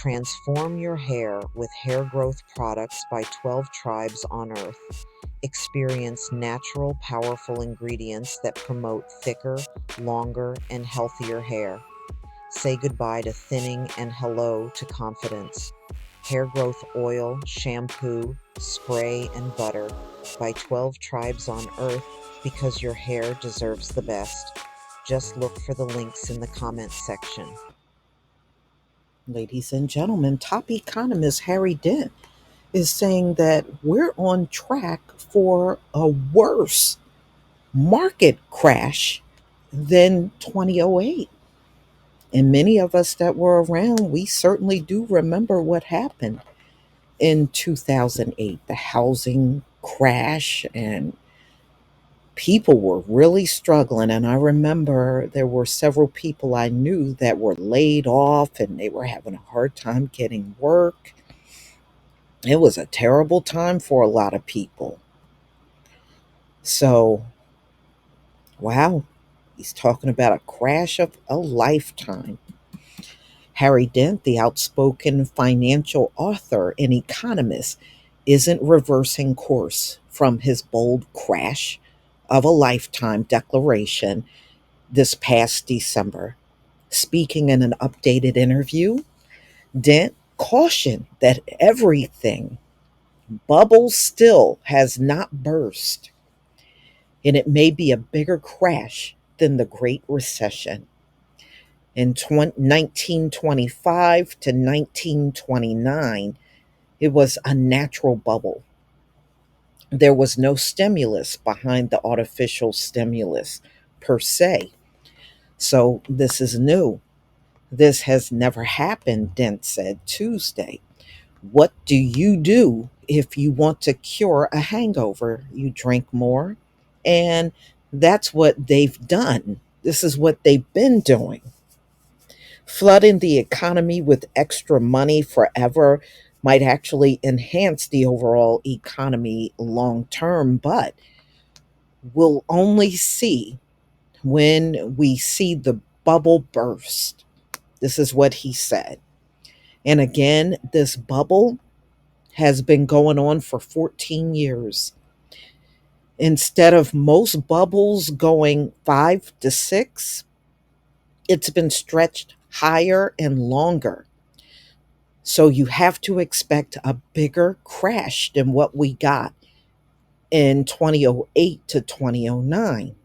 Transform your hair with hair growth products by 12 tribes on Earth. Experience natural, powerful ingredients that promote thicker, longer, and healthier hair. Say goodbye to thinning and hello to confidence. Hair growth oil, shampoo, spray, and butter by 12 tribes on Earth because your hair deserves the best. Just look for the links in the comments section. Ladies and gentlemen, top economist Harry Dent is saying that we're on track for a worse market crash than 2008. And many of us that were around, we certainly do remember what happened in 2008, the housing crash, and people were really struggling. And I remember there were several people I knew that were laid off and they were having a hard time getting work. It was a terrible time for a lot of people. So, wow, he's talking about a crash of a lifetime. Harry Dent, the outspoken financial author and economist, isn't reversing course from his bold crash of a lifetime declaration this past December. Speaking in an updated interview, Dent cautioned that everything bubble still has not burst, and it may be a bigger crash than the Great Recession. In 1925 to 1929, it was a natural bubble. There was no stimulus behind the artificial stimulus per se. So this is new. This has never happened, Dent said Tuesday. What do you do if you want to cure a hangover? You drink more. And that's what they've done. This is what they've been doing. Flooding the economy with extra money forever might actually enhance the overall economy long term, but we'll only see when we see the bubble burst. This is what he said. And again, this bubble has been going on for 14 years. Instead of most bubbles going 5 to 6, it's been stretched higher and longer. So you have to expect a bigger crash than what we got in 2008 to 2009.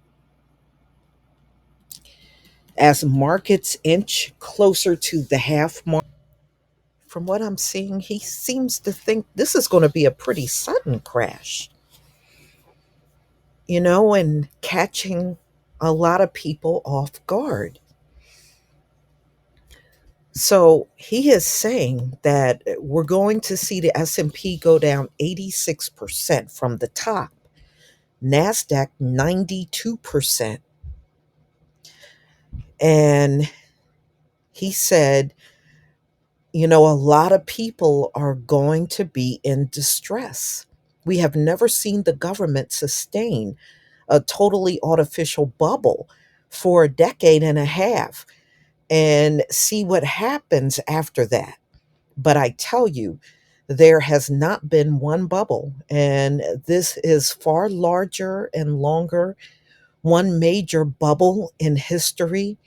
As markets inch closer to the half mark, from what I'm seeing, he seems to think this is going to be a pretty sudden crash, and catching a lot of people off guard. So he is saying that we're going to see the S&P go down 86% from the top, Nasdaq 92%. And he said, a lot of people are going to be in distress. We have never seen the government sustain a totally artificial bubble for a decade and a half and see what happens after that. But I tell you, there has not been one bubble, and this is far larger and longer. One major bubble in history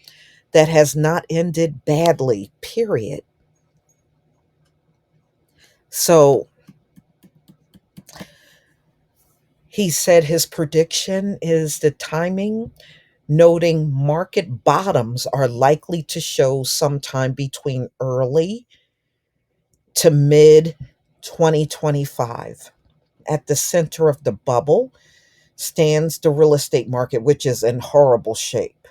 that has not ended badly, period. So he said his prediction is the timing, noting market bottoms are likely to show sometime between early to mid 2025. At the center of the bubble stands the real estate market, which is in horrible shape.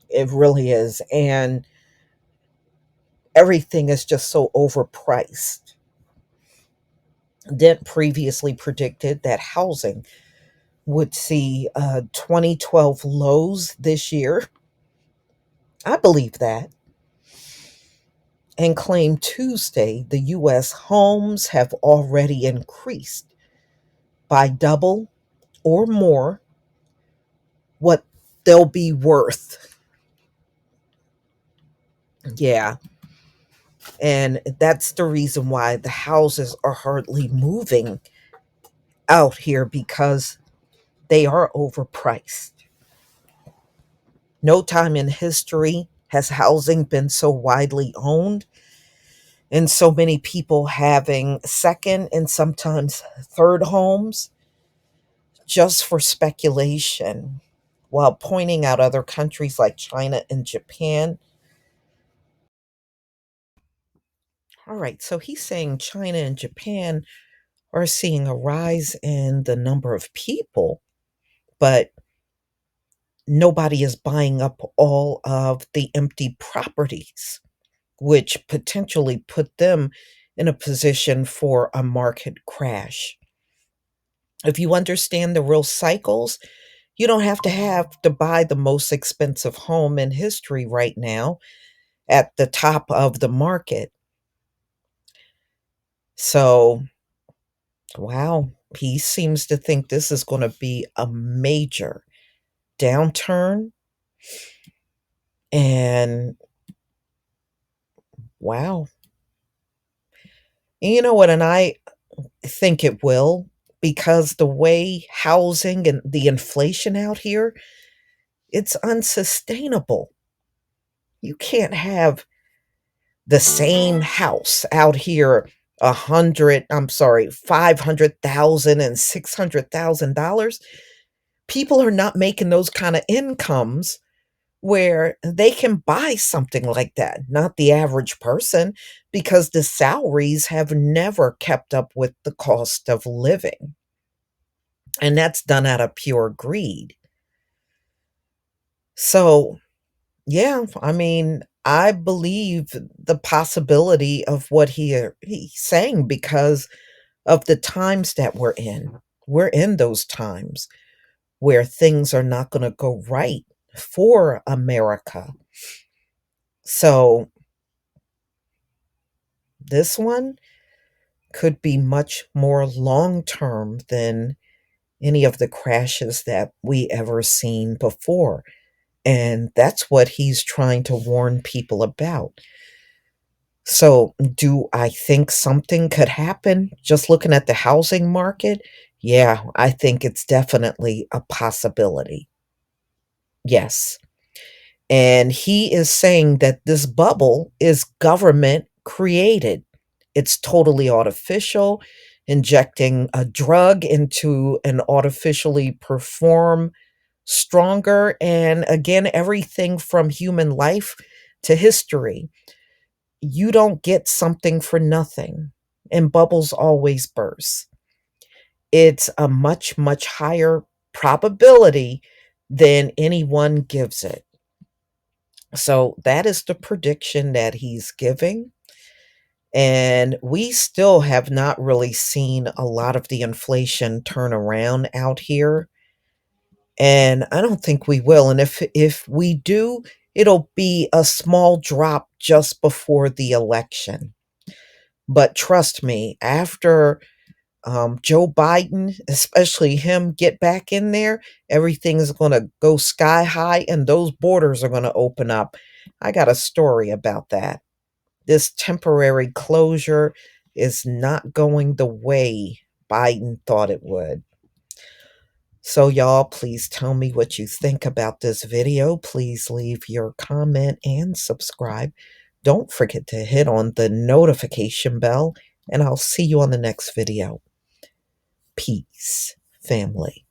It really is. And everything is just so overpriced. Dent previously predicted that housing would see 2012 lows this year. I believe that. And claimed Tuesday the U.S. homes have already increased by double or more what they'll be worth. Yeah. And that's the reason why the houses are hardly moving out here, because they are overpriced. No time in history has housing been so widely owned, and so many people having second and sometimes third homes just for speculation, while pointing out other countries like China and Japan. All right, so he's saying China and Japan are seeing a rise in the number of people, but nobody is buying up all of the empty properties, which potentially put them in a position for a market crash. If you understand the real cycles, you don't have to buy the most expensive home in history right now at the top of the market. So, wow, he seems to think this is going to be a major downturn. And wow. And you know what? And I think it will, because the way housing and the inflation out here, it's unsustainable. You can't have the same house out here, 500,000 and $600,000. People are not making those kind of incomes where they can buy something like that, not the average person, because the salaries have never kept up with the cost of living. And that's done out of pure greed. So, yeah, I mean, I believe the possibility of what he's saying, because of the times that we're in. We're in those times where things are not going to go right for America. So, this one could be much more long term than any of the crashes that we ever seen before. And that's what he's trying to warn people about. So, do I think something could happen just looking at the housing market? Yeah, I think it's definitely a possibility. Yes. And he is saying that this bubble is government created. It's totally artificial, injecting a drug into an artificially perform stronger. And again, everything from human life to history. You don't get something for nothing, and bubbles always burst. It's a much, much higher probability than anyone gives it. So that is the prediction that he's giving. And we still have not really seen a lot of the inflation turn around out here. And I don't think we will. And if we do, it'll be a small drop just before the election. But trust me, after Joe Biden, especially him, get back in there, everything's going to go sky high and those borders are going to open up. I got a story about that. This temporary closure is not going the way Biden thought it would. So, y'all, please tell me what you think about this video. Please leave your comment and subscribe. Don't forget to hit on the notification bell, and I'll see you on the next video. Peace, family.